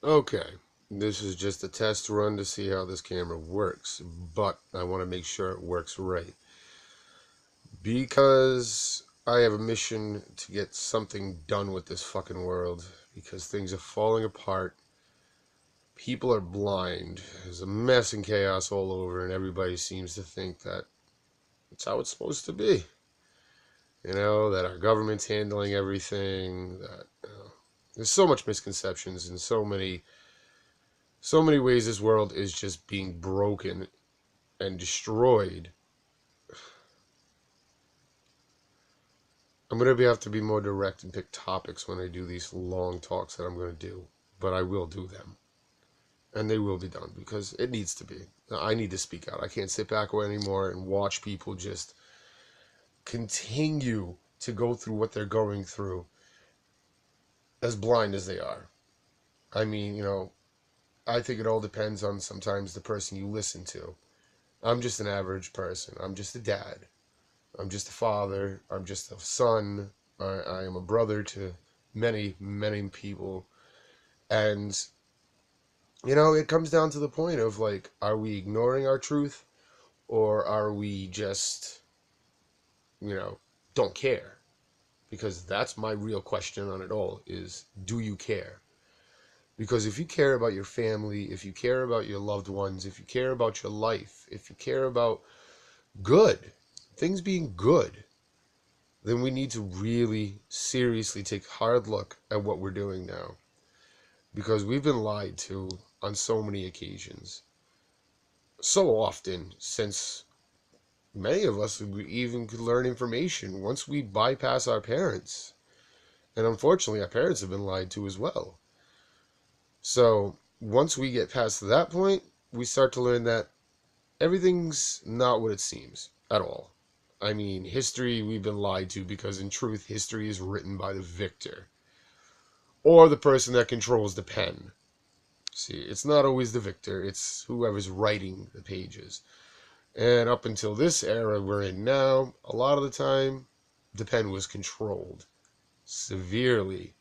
Okay, this is just a test run to see how this camera works, but I want to make sure it works right. Because I have a mission to get something done with this fucking world, because things are falling apart, people are blind, there's a mess and chaos all over, and everybody seems to think that it's how it's supposed to be. You know, that our government's handling everything, that there's so much misconceptions and so many ways this world is just being broken and destroyed. I'm going to have to be more direct and pick topics when I do these long talks that I'm going to do, but I will do them. And they will be done because it needs to be. I need to speak out. I can't sit back anymore and watch people just continue to go through what they're going through as blind as they are. I mean, I think it all depends on sometimes the person you listen to. I'm just an average person. I'm just a dad. I'm just a father. I'm just a son. I am a brother to many, many people. And, it comes down to the point of like, are we ignoring our truth or are we just, you know, don't care? Because that's my real question on it all is, do you care? Because if you care about your family, if you care about your loved ones, if you care about your life, if you care about good, things being good, then we need to really seriously take a hard look at what we're doing now. Because we've been lied to on so many occasions. So often, since many of us even could learn information once we bypass our parents. And unfortunately, our parents have been lied to as well. So once we get past that point, we start to learn that everything's not what it seems at all. I mean, history we've been lied to because in truth, history is written by the victor or the person that controls the pen. See, it's not always the victor, it's whoever's writing the pages. And up until this era we're in now, a lot of the time, the pen was controlled severely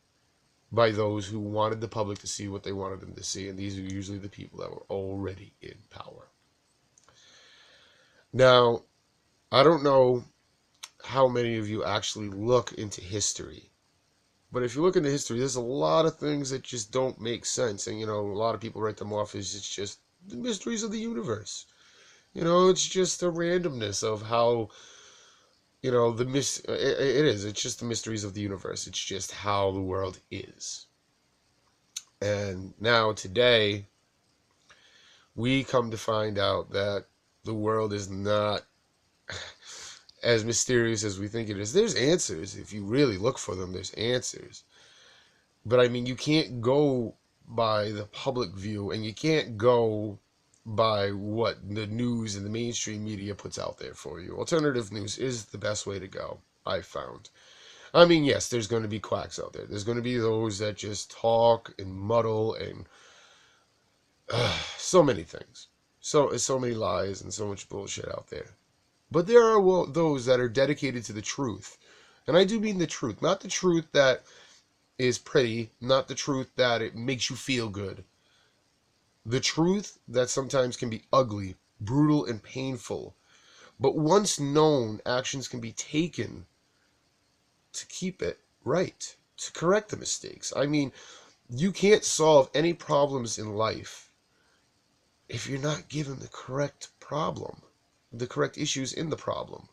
by those who wanted the public to see what they wanted them to see. And these are usually the people that were already in power. Now, I don't know how many of you actually look into history. But if you look into history, there's a lot of things that just don't make sense. And, a lot of people write them off as it's just the mysteries of the universe. It's just the randomness of how, it is. It's just the mysteries of the universe. It's just how the world is. And now, today, we come to find out that the world is not as mysterious as we think it is. There's answers. If you really look for them, there's answers. But I mean, you can't go by the public view and you can't go by what the news and the mainstream media puts out there for you. Alternative news is the best way to go, I've found. I mean, yes, there's going to be quacks out there. There's going to be those that just talk and muddle and so many things. So many lies and so much bullshit out there. But there are those that are dedicated to the truth. And I do mean the truth, not the truth that is pretty, not the truth that it makes you feel good. The truth that sometimes can be ugly, brutal, and painful. But once known, actions can be taken to keep it right, to correct the mistakes. I mean, you can't solve any problems in life if you're not given the correct problem, the correct issues in the problem.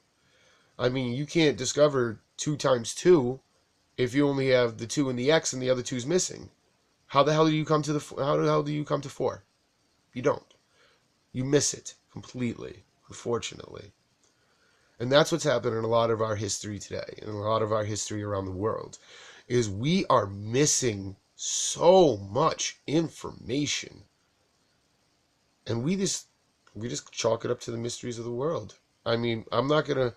I mean, you can't discover 2 times 2 if you only have the 2 and the x and the other two's missing. How the hell do you come to how the hell do you come to 4? You don't. You miss it completely, unfortunately. And that's what's happened in a lot of our history today, and a lot of our history around the world, is we are missing so much information. And we just chalk it up to the mysteries of the world. I mean, I'm not going to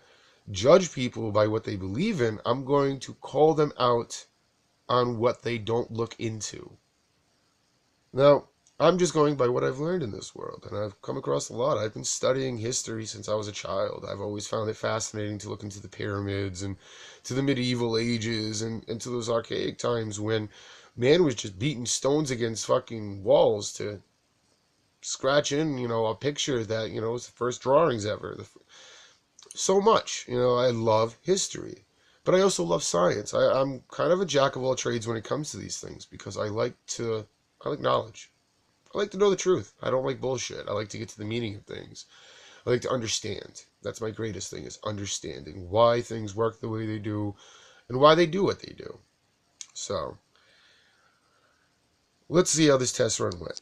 judge people by what they believe in. I'm going to call them out on what they don't look into. Now, I'm just going by what I've learned in this world, and I've come across a lot. I've been studying history since I was a child. I've always found it fascinating to look into the pyramids and to the medieval ages and to those archaic times when Man was just beating stones against fucking walls to scratch in, a picture that, was the first drawings ever. So much, I love history. But I also love science. I'm kind of a jack of all trades when it comes to these things because I like knowledge. I like to know the truth. I don't like bullshit. I like to get to the meaning of things. I like to understand. That's my greatest thing, is understanding why things work the way they do and why they do what they do. So, let's see how this test run went.